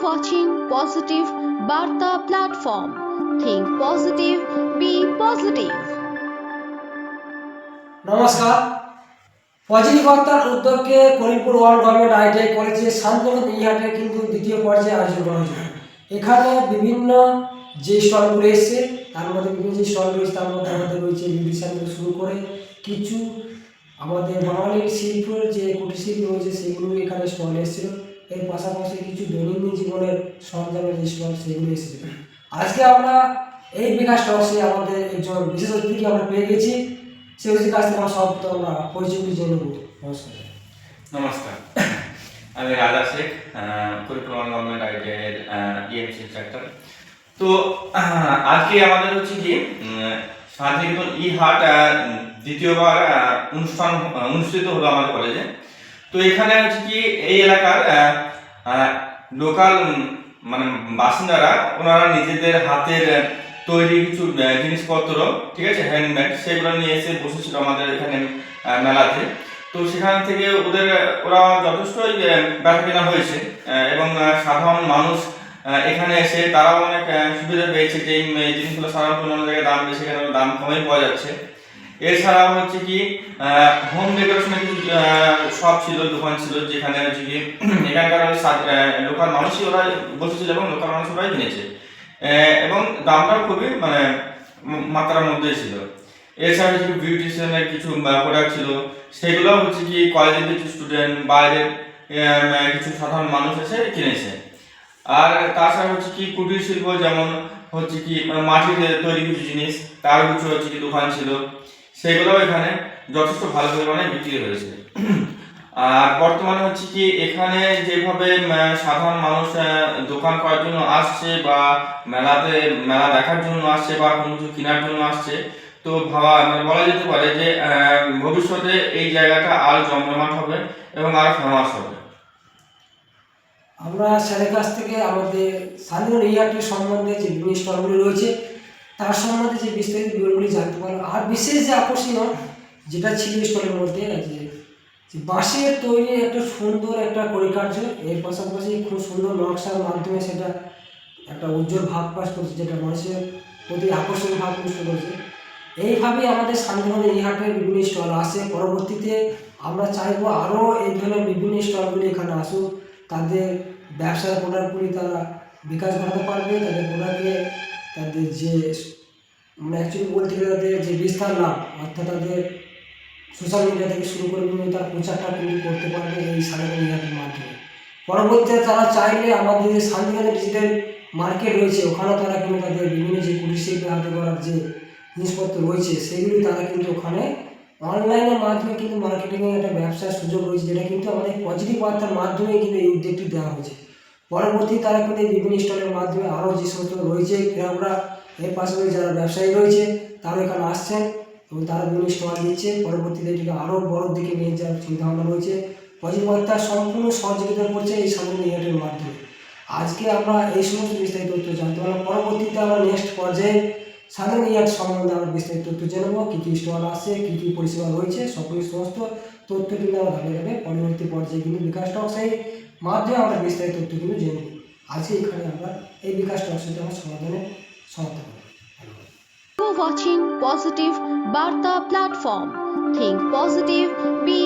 watching Positive Barta platform. Think positive, be positive. নমস্কার। Positive বার্তার উদ্যোগে করিমপুর ওয়ার্ল্ড গভর্নমেন্ট আইটিআই কলেজে শান্তনু ইহাটের কিন্তু দ্বিতীয় পর্যায়ে আয়োজন করা হয়েছে। এখানে বিভিন্ন যে স্টলগুলো এসছে তার মধ্যে বিভিন্ন যে স্টল রয়েছে তার মধ্যে আমাদের রয়েছে মিউজিশিয়ান থেকে শুরু করে কিছু আমাদের বাঙালির শিল্পের যে কুটির শিল্প রয়েছে সেগুলো এখানে স্টল এসেছিল। এর পাশাপাশি কিছু দৈনন্দিন জীবনের সরঞ্জামের যে স্টল সেগুলো এসেছিল। আজকে আমরা এই বিকাশ টক্সে আমাদের একজন বিশেষ অতিথিকে আমরা পেয়ে গেছি। সেই অতিথির কাছ থেকে আমরা সব তো আমরা পরিচয় জেনে নেব। নমস্কার। নমস্কার, আমি রাজা শেখ, করিমপুর গভর্নমেন্ট আইটিআইয়ের ইএমসি ইনস্ট্রাক্টর। তো আজকে আমাদের হচ্ছে কি শান্তিনিকেতন ই হাট দ্বিতীয়বার অনুষ্ঠান অনুষ্ঠিত হলো আমাদের কলেজে। তো এখানে হচ্ছে কি এই এলাকার লোকাল মানে বাসিন্দারা ওনারা নিজেদের হাতের তৈরি কিছু জিনিসপত্র, ঠিক আছে, হ্যান্ডমেড, সেগুলো নিয়ে এসে বসেছিল আমাদের এখানে মেলাতে। তো সেখান থেকে ওরা যথেষ্টই বেচা কেনা হয়েছে এবং সাধারণ মানুষ এখানে এসে তারাও অনেক সুবিধা পেয়েছে যে এই জিনিসগুলো সাধারণত অন্য জায়গায় দাম বেশি, এখানে দাম কমে পাওয়া যাচ্ছে। এছাড়াও হচ্ছে কি হোম ডেকোরেশনের কিছু শপ ছিল, দোকান ছিল, যেখানে হচ্ছে কি এখানকার লোকাল মানুষই ওরা বসেছিল এবং লোকাল মানুষ ওরাই কিনেছে এবং দামটাও খুবই মানে মাত্রার মধ্যেই ছিল। এছাড়া কিছু বিউটিশিয়ানের কিছু প্রোডাক্ট ছিল, সেগুলো হচ্ছে কি কলেজের কিছু স্টুডেন্ট, বাইরের কিছু সাধারণ মানুষ এসে কিনেছে। আর তাছাড়া হচ্ছে কি কুটির শিল্প, যেমন হচ্ছে কি মাটির তৈরি কিছু জিনিস, তারও কিছু হচ্ছে কি দোকান ছিল, সেগুলোও এখানে যথেষ্ট ভালো পরিমাণে বিক্রি হয়েছে। আর বর্তমানে হচ্ছে কি এখানে যেভাবে সাধারণ মানুষ দোকান করার জন্য আসছে বা মেলা দেখার জন্য আসছে বা কোনো কিছু কেনার জন্য আসছে, তো বলা যেতে পারে যে ভবিষ্যতে এই জায়গাটা আরো জমজমাট হবে এবং আরো ফেমাস হবে। আমরা স্যারের কাছ থেকে আমাদের শান্তনু ইহাটের সম্বন্ধে যে বিভিন্ন স্টলগুলি রয়েছে তার সম্বন্ধে যে বিস্তারিত বিবরণগুলি জানতে পারলাম। আর বিশেষ যে আকর্ষণীয় যেটা ছিল স্টলের মধ্যে যে বাঁশের তৈরি একটা সুন্দর একটা কারুকার্য, এর পাশাপাশি খুব সুন্দর নকশার মাধ্যমে সেটা একটা উজ্জ্বল ভাব প্রকাশ করছে, যেটা মানুষের প্রতি আকর্ষণীয় ভাব প্রকাশ করেছে। এইভাবেই আমাদের শান্তনু ইহাটের বিভিন্ন স্টল আসে। পরবর্তীতে আমরা চাইবো আরও এই ধরনের বিভিন্ন স্টলগুলি এখানে আসুক, তাদের ব্যবসার প্রোডাক্টগুলি তারা বিকাশ ঘটাতে পারবে, তাদের প্রোডাক্টে তাদের যে মানে অ্যাকচুয়ালি বলতে গেলে তাদের যে বিস্তার লাভ, অর্থাৎ তাদের সোশ্যাল মিডিয়া থেকে শুরু করে বিভিন্ন তার প্রচারটা কিন্তু করতে পারবে এই শান্তনু ইহাটের মাধ্যমে। পরবর্তীতে তারা চাইলে আমাদের যে শান্তিনিকেতন ডিজিটাল মার্কেট রয়েছে ওখানেও তারা কিন্তু তাদের বিভিন্ন যে কুটির শিল্পের হাতে করার যে জিনিসপত্র রয়েছে সেগুলি তারা কিন্তু ওখানে অনলাইনের মাধ্যমে কিন্তু মার্কেটিংয়ের একটা ব্যবসার সুযোগ রয়েছে, যেটা কিন্তু আমাদের পজিটিভ বার্তার মাধ্যমে কিন্তু এই উদ্যোগটি দেওয়া হয়েছে। পরবর্তী তারা কিন্তু এই বিভিন্ন স্টলের মাধ্যমে আরও যে সমস্ত রয়েছে গ্রাহকরা, এর পাশাপাশি যারা ব্যবসায়ী রয়েছে তারাও এখানে আসছেন এবং তারা বিভিন্ন স্টল দিচ্ছে। পরবর্তীতে এটিকে আরও বড় দিকে নিয়ে যাওয়ার চিন্তাভাবনা রয়েছে। পজিটিভ বার্তা সম্পূর্ণ সহযোগিতা করছে এই শান্তনু ইহাটের মাধ্যমে। আজকে আমরা এই সমস্ত বিস্তারিত তথ্য জানতে পারলাম। পরবর্তীতে আমরা নেক্সট পর্যায়ে শান্তনু ইহাট সম্বন্ধে আমরা বিস্তারিত তথ্য জানাবো, কী কী স্টল আসছে, কী কী পরিষেবা রয়েছে, সকল সমস্ত তথ্য কিন্তু আমরা ধাপে ধাপে পরবর্তী পর্যায়ে কিন্তু বিকাশ টক্সের মাধ্যমে আমরা বিস্তারিত তথ্য কিন্তু জেনে নেব। আজকে এখানে আমরা এই বিকাশ টক্সের আমার সমাধানে সমাপ্ত করব। You watching Positive Barta platform. Think positive, be